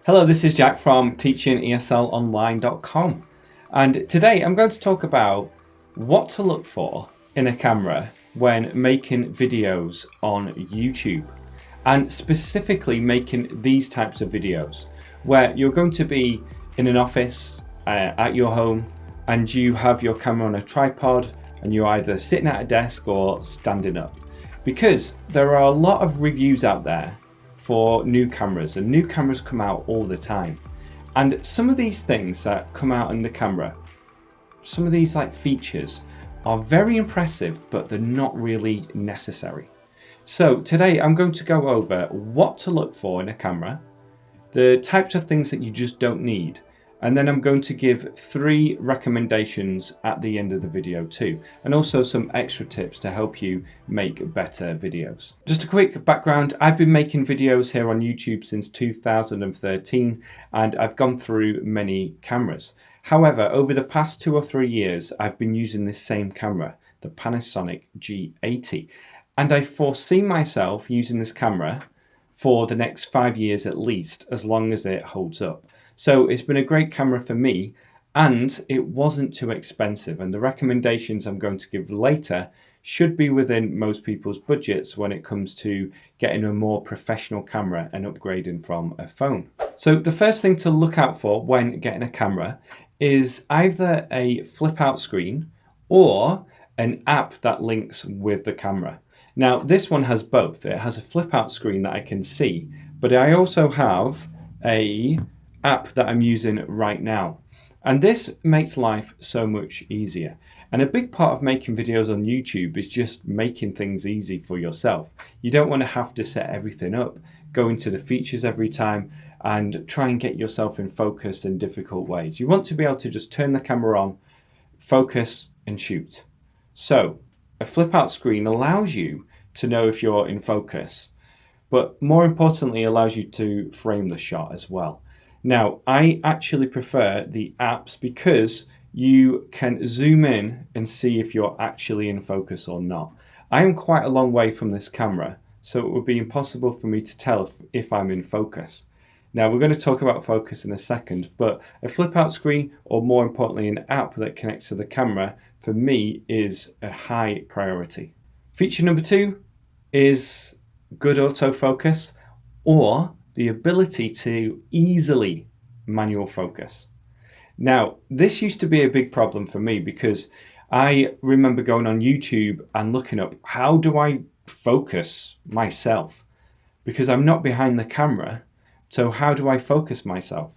Hello, this is Jack from teachingeslonline.com, and today I'm going to talk about what to look for in a camera when making videos on YouTube, and specifically making these types of videos where you're going to be in an office at your home and you have your camera on a tripod and you're either sitting at a desk or standing up, because there are a lot of reviews out there for new cameras, and new cameras come out all the time, and some of these things that come out in the camera, some of these features are very impressive, but they're not really necessary. So today I'm going to go over what to look for in a camera, the types of things that you just don't need, and then I'm going to give 3 recommendations at the end of the video too, and also some extra tips to help you make better videos. Just a quick background, I've been making videos here on YouTube since 2013, and I've gone through many cameras. However, over the past 2 or 3 years, I've been using this same camera, the Panasonic G80, and I foresee myself using this camera for the next 5 years at least, as long as it holds up. So it's been a great camera for me, and it wasn't too expensive, and the recommendations I'm going to give later should be within most people's budgets when it comes to getting a more professional camera and upgrading from a phone. So the first thing to look out for when getting a camera is either a flip out screen or an app that links with the camera. Now this one has both. It has a flip out screen that I can see, but I also have a app that I'm using right now, and this makes life so much easier. And a big part of making videos on YouTube is just making things easy for yourself. You don't want to have to set everything up, go into the features every time and try and get yourself in focus in difficult ways. You want to be able to just turn the camera on, focus and shoot. So a flip out screen allows you to know if you're in focus, but more importantly allows you to frame the shot as well. Now, I actually prefer the apps because you can zoom in and see if you're actually in focus or not. I am quite a long way from this camera, so it would be impossible for me to tell if I'm in focus. Now, we're going to talk about focus in a second, but a flip out screen, or more importantly an app that connects to the camera, for me is a high priority. Feature number 2 is good autofocus, or the ability to easily manual focus. Now, this used to be a big problem for me because I remember going on YouTube and looking up, how do I focus myself? Because I'm not behind the camera, so how do I focus myself?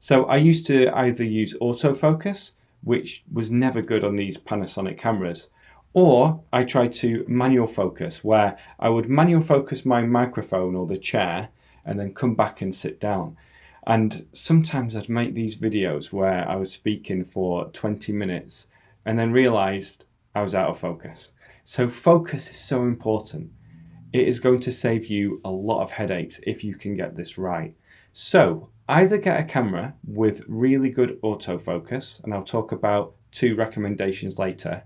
So I used to either use autofocus, which was never good on these Panasonic cameras, or I tried to manual focus, where I would manual focus my microphone or the chair and then come back and sit down. And sometimes I'd make these videos where I was speaking for 20 minutes and then realized I was out of focus. So focus is so important. It is going to save you a lot of headaches if you can get this right. So either get a camera with really good autofocus, and I'll talk about 2 recommendations later,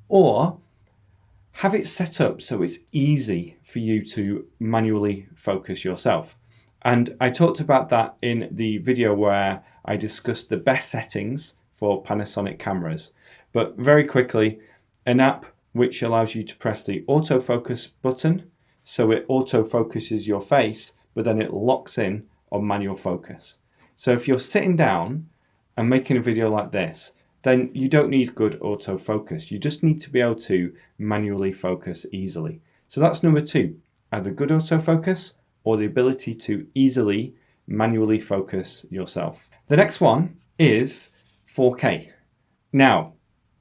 or have it set up so it's easy for you to manually focus yourself. And I talked about that in the video where I discussed the best settings for Panasonic cameras. But very quickly, an app which allows you to press the autofocus button, so it autofocuses your face, but then it locks in on manual focus. So if you're sitting down and making a video like this, then you don't need good autofocus. You just need to be able to manually focus easily. So that's number 2, either good autofocus or the ability to easily manually focus yourself. The next one is 4K. Now,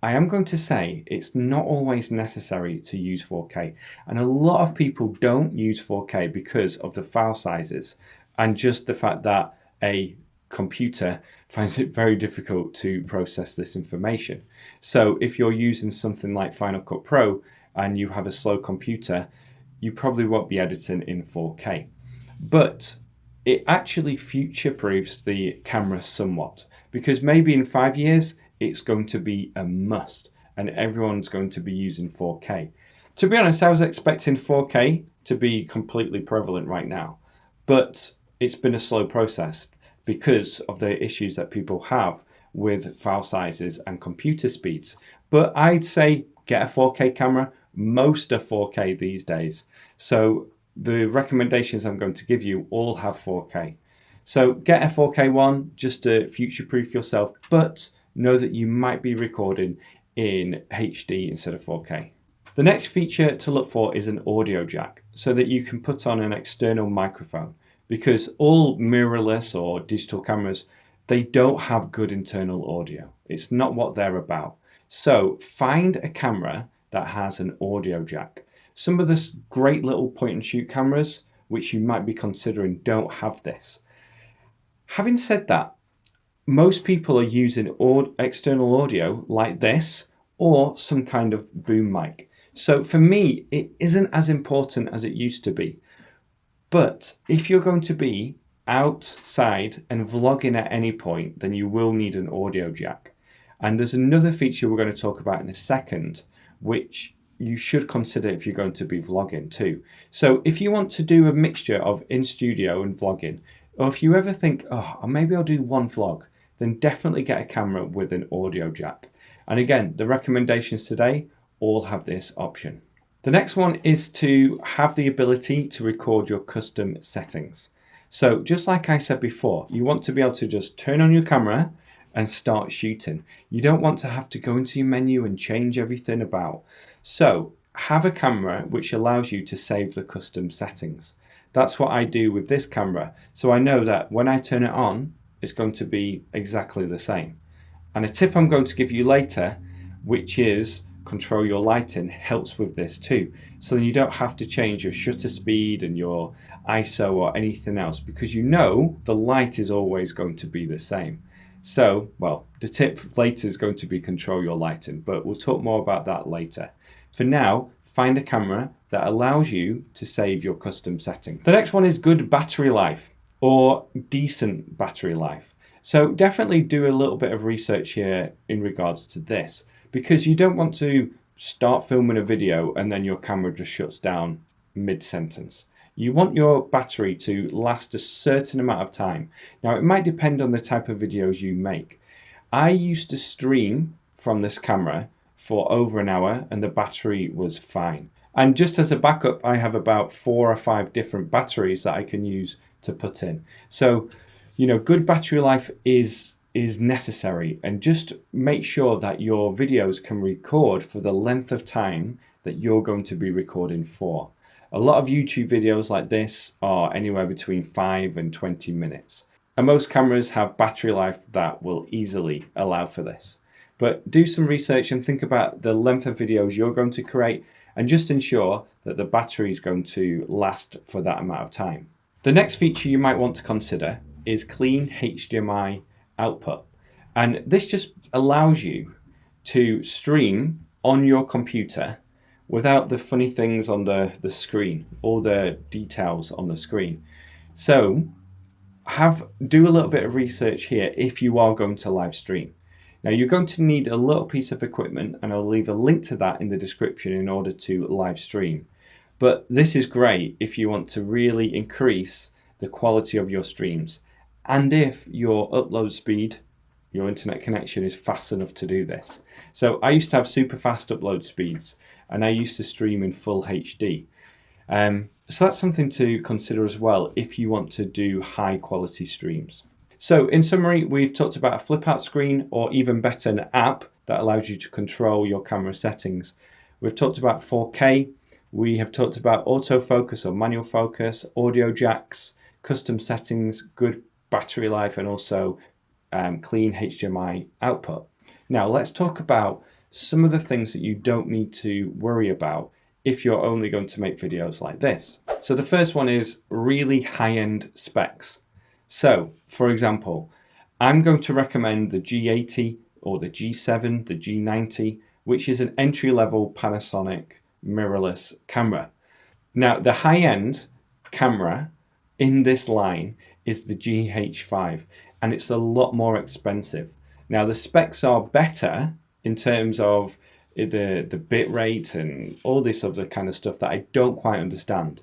I am going to say it's not always necessary to use 4K, and a lot of people don't use 4K because of the file sizes and just the fact that a computer finds it very difficult to process this information. So if you're using something like Final Cut Pro and you have a slow computer, you probably won't be editing in 4K. But it actually future-proofs the camera somewhat, because maybe in 5 years it's going to be a must and everyone's going to be using 4K. To be honest, I was expecting 4K to be completely prevalent right now, but it's been a slow process. because of the issues that people have with file sizes and computer speeds. But I'd say get a 4K camera. Most are 4K these days. So the recommendations I'm going to give you all have 4K. So get a 4K one just to future-proof yourself, but know that you might be recording in HD instead of 4K. The next feature to look for is an audio jack, so that you can put on an external microphone, because all mirrorless or digital cameras, they don't have good internal audio. It's not what they're about. So find a camera that has an audio jack. Some of the great little point and shoot cameras, which you might be considering, don't have this. Having said that, most people are using external audio like this or some kind of boom mic. So for me, it isn't as important as it used to be. But if you're going to be outside and vlogging at any point, then you will need an audio jack. And there's another feature we're going to talk about in a second, which you should consider if you're going to be vlogging too. So if you want to do a mixture of in studio and vlogging, or if you ever think, oh, maybe I'll do one vlog, then definitely get a camera with an audio jack. And again, the recommendations today all have this option. The next one is to have the ability to record your custom settings. So just like I said before, you want to be able to just turn on your camera and start shooting. You don't want to have to go into your menu and change everything about. So have a camera which allows you to save the custom settings. That's what I do with this camera. So I know that when I turn it on, it's going to be exactly the same. And a tip I'm going to give you later, which is control your lighting, helps with this too. So you don't have to change your shutter speed and your ISO or anything else, because you know the light is always going to be the same. So, well, the tip later is going to be control your lighting, but we'll talk more about that later. For now, find a camera that allows you to save your custom setting. The next one is good battery life or decent battery life. So definitely do a little bit of research here in regards to this, because you don't want to start filming a video and then your camera just shuts down mid-sentence. You want your battery to last a certain amount of time. Now, it might depend on the type of videos you make. I used to stream from this camera for over an hour and the battery was fine. And just as a backup, I have about 4 or 5 different batteries that I can use to put in. So, you know, good battery life is necessary, and just make sure that your videos can record for the length of time that you're going to be recording for. A lot of YouTube videos like this are anywhere between 5 and 20 minutes. And most cameras have battery life that will easily allow for this. But do some research and think about the length of videos you're going to create, and just ensure that the battery is going to last for that amount of time. The next feature you might want to consider is clean HDMI output. And this just allows you to stream on your computer without the funny things on the screen, all the details on the screen. So do a little bit of research here if you are going to live stream. Now you're going to need a little piece of equipment, and I'll leave a link to that in the description in order to live stream. But this is great if you want to really increase the quality of your streams, and if your upload speed, your internet connection, is fast enough to do this. So I used to have super fast upload speeds, and I used to stream in full HD. So that's something to consider as well if you want to do high quality streams. So in summary, we've talked about a flip out screen, or even better, an app that allows you to control your camera settings. We've talked about 4K. We have talked about autofocus or manual focus, audio jacks, custom settings, good battery life, and also clean HDMI output. Now let's talk about some of the things that you don't need to worry about if you're only going to make videos like this. So the first one is really high-end specs. So for example, I'm going to recommend the G80 or the G7, the G90, which is an entry-level Panasonic mirrorless camera. Now the high-end camera in this line is the GH5, and it's a lot more expensive. Now the specs are better in terms of the bit rate and all this other kind of stuff that I don't quite understand.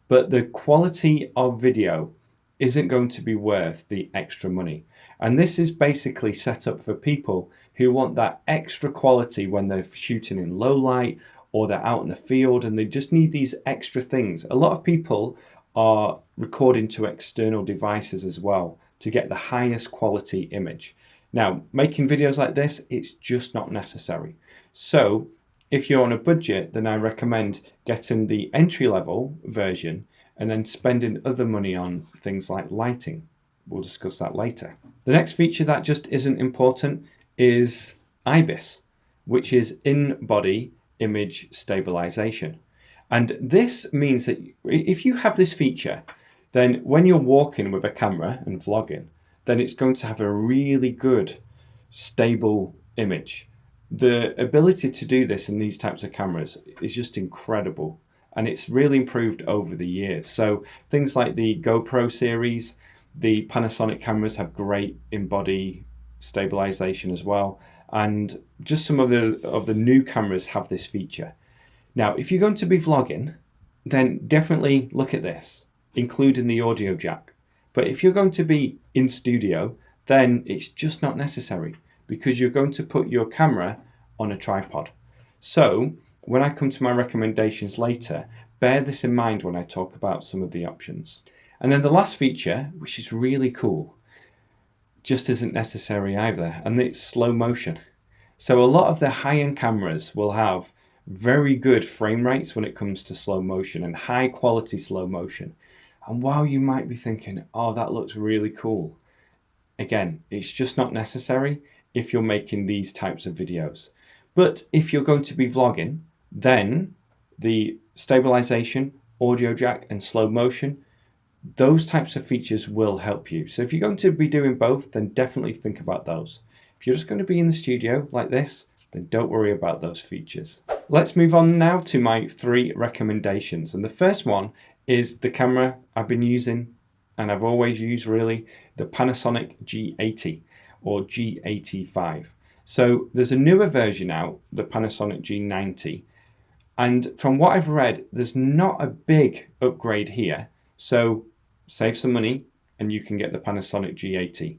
But the quality of video isn't going to be worth the extra money. And this is basically set up for people who want that extra quality when they're shooting in low light or they're out in the field and they just need these extra things. A lot of people are recording to external devices as well to get the highest quality image. Now, making videos like this, it's just not necessary. So if you're on a budget, then I recommend getting the entry-level version and then spending other money on things like lighting. We'll discuss that later. The next feature that just isn't important is IBIS, which is in-body image stabilization. And this means that if you have this feature, then when you're walking with a camera and vlogging, then it's going to have a really good, stable image. The ability to do this in these types of cameras is just incredible, and it's really improved over the years. So things like the GoPro series, the Panasonic cameras have great in-body stabilization as well, and just some of the new cameras have this feature. Now, if you're going to be vlogging, then definitely look at this, including the audio jack. But if you're going to be in studio, then it's just not necessary because you're going to put your camera on a tripod. So when I come to my recommendations later, bear this in mind when I talk about some of the options. And then the last feature, which is really cool, just isn't necessary either, and it's slow motion. So a lot of the high-end cameras will have very good frame rates when it comes to slow motion and high quality slow motion. And while you might be thinking, oh, that looks really cool, again, it's just not necessary if you're making these types of videos. But if you're going to be vlogging, then the stabilization, audio jack and slow motion, those types of features will help you. So if you're going to be doing both, then definitely think about those. If you're just going to be in the studio like this, then don't worry about those features. Let's move on now to my 3 recommendations. And the first one is the camera I've been using, and I've always used really, the Panasonic G80 or G85. So there's a newer version out, the Panasonic G90. And from what I've read, there's not a big upgrade here. So save some money and you can get the Panasonic G80.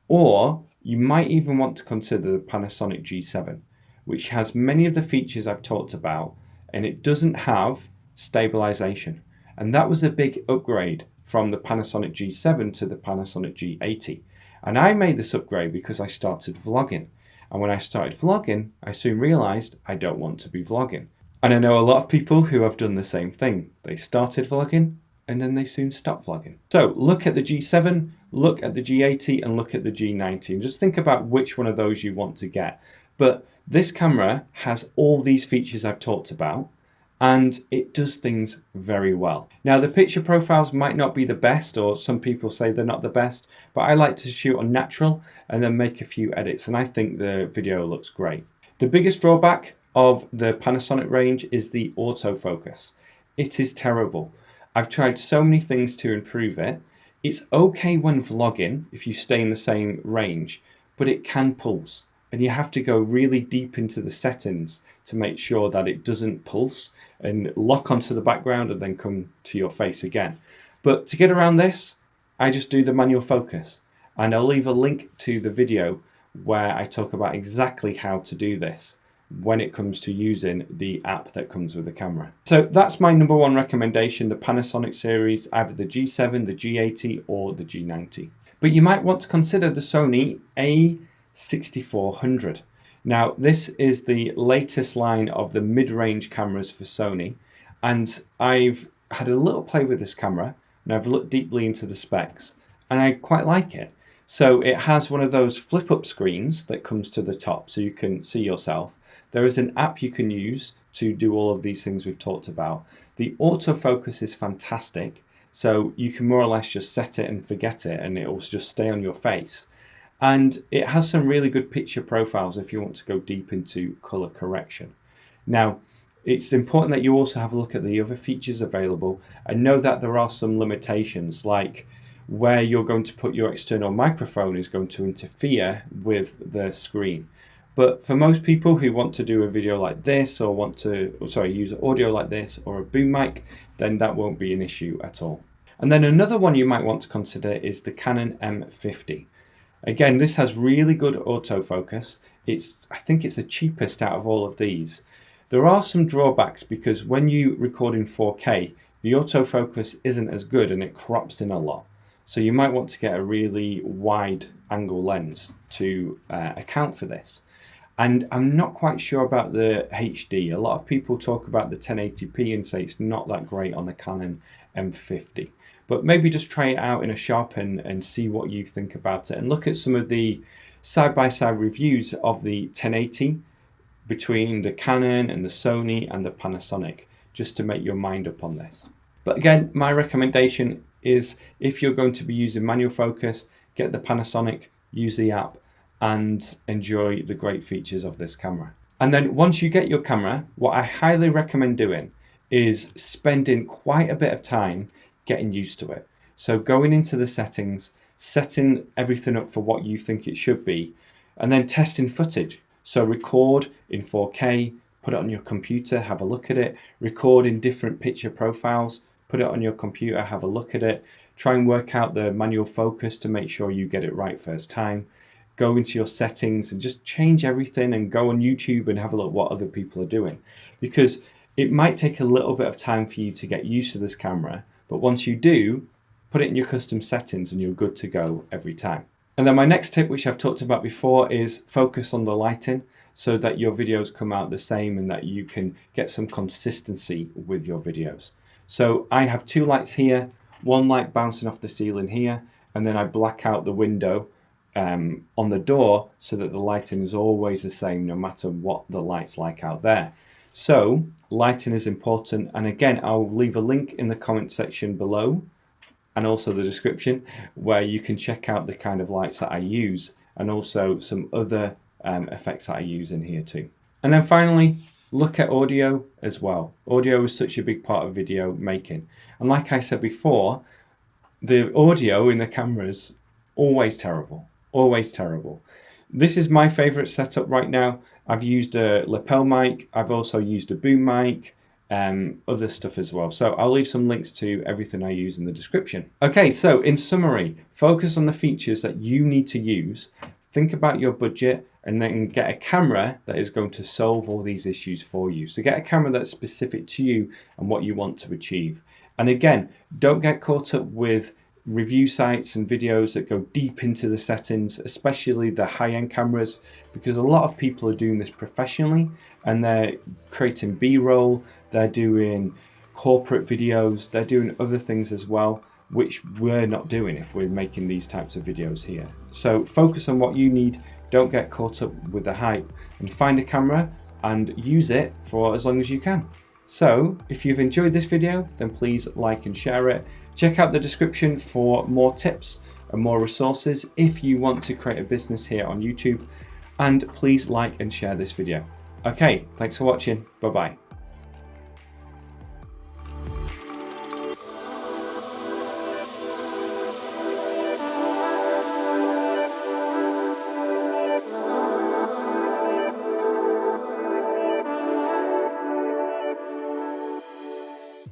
Or you might even want to consider the Panasonic G7, which has many of the features I've talked about, and it doesn't have stabilization. And that was a big upgrade from the Panasonic G7 to the Panasonic G80. And I made this upgrade because I started vlogging. And when I started vlogging, I soon realized I don't want to be vlogging. And I know a lot of people who have done the same thing. They started vlogging and then they soon stopped vlogging. So look at the G7, look at the G80 and look at the G90 and just think about which one of those you want to get. But this camera has all these features I've talked about, and it does things very well. Now the picture profiles might not be the best, or some people say they're not the best, but I like to shoot on natural and then make a few edits, and I think the video looks great. The biggest drawback of the Panasonic range is the autofocus. It is terrible. I've tried so many things to improve it. It's okay when vlogging if you stay in the same range, but it can pulse. And you have to go really deep into the settings to make sure that it doesn't pulse and lock onto the background and then come to your face again. But to get around this, I just do the manual focus. And I'll leave a link to the video where I talk about exactly how to do this when it comes to using the app that comes with the camera. So that's my number 1 recommendation, the Panasonic series, either the G7, the G80 or the G90. But you might want to consider the Sony A6400. Now this is the latest line of the mid-range cameras for Sony, and I've had a little play with this camera and I've looked deeply into the specs and I quite like it. So it has one of those flip-up screens that comes to the top so you can see yourself. There is an app you can use to do all of these things we've talked about. The autofocus is fantastic, so you can more or less just set it and forget it and it will just stay on your face. And it has some really good picture profiles if you want to go deep into color correction. Now, it's important that you also have a look at the other features available and know that there are some limitations, like where you're going to put your external microphone is going to interfere with the screen. But for most people who want to do a video like this or want to, use audio like this or a boom mic, then that won't be an issue at all. And then another one you might want to consider is the Canon M50. Again, this has really good autofocus. I think it's the cheapest out of all of these. There are some drawbacks because when you record in 4K, the autofocus isn't as good and it crops in a lot. So you might want to get a really wide angle lens to account for this. And I'm not quite sure about the HD. A lot of people talk about the 1080p and say it's not that great on the Canon M50. But maybe just try it out in a shop and see what you think about it. And look at some of the side-by-side reviews of the 1080 between the Canon and the Sony and the Panasonic, just to make your mind up on this. But again, my recommendation is if you're going to be using manual focus, get the Panasonic, use the app, and enjoy the great features of this camera. And then once you get your camera, what I highly recommend doing is spending quite a bit of time getting used to it. So going into the settings, setting everything up for what you think it should be, and then testing footage. So record in 4K, put it on your computer, have a look at it, record in different picture profiles, put it on your computer, have a look at it, try and work out the manual focus to make sure you get it right first time. Go into your settings and just change everything and go on YouTube and have a look what other people are doing. Because it might take a little bit of time for you to get used to this camera, but once you do, put it in your custom settings and you're good to go every time. And then my next tip, which I've talked about before, is focus on the lighting so that your videos come out the same and that you can get some consistency with your videos. So I have two lights here, one light bouncing off the ceiling here, and then I black out the window on the door so that the lighting is always the same no matter what the light's like out there. So lighting is important, and again I'll leave a link in the comment section below and also the description where you can check out the kind of lights that I use and also some other effects that I use in here too. And then finally, look at audio as well. Audio is such a big part of video making, and like I said before, the audio in the cameras always terrible. Always terrible. This is my favorite setup right now. I've used a lapel mic, I've also used a boom mic, other stuff as well. So I'll leave some links to everything I use in the description. Okay, so in summary, focus on the features that you need to use, think about your budget, and then get a camera that is going to solve all these issues for you. So get a camera that's specific to you and what you want to achieve. And again, don't get caught up with review sites and videos that go deep into the settings, especially the high-end cameras, because a lot of people are doing this professionally and they're creating B-roll, they're doing corporate videos, they're doing other things as well, which we're not doing if we're making these types of videos here. So focus on what you need, don't get caught up with the hype, and find a camera and use it for as long as you can. So if you've enjoyed this video, then please like and share it. Check out the description for more tips and more resources if you want to create a business here on YouTube. And please like and share this video. Okay, thanks for watching. Bye-bye.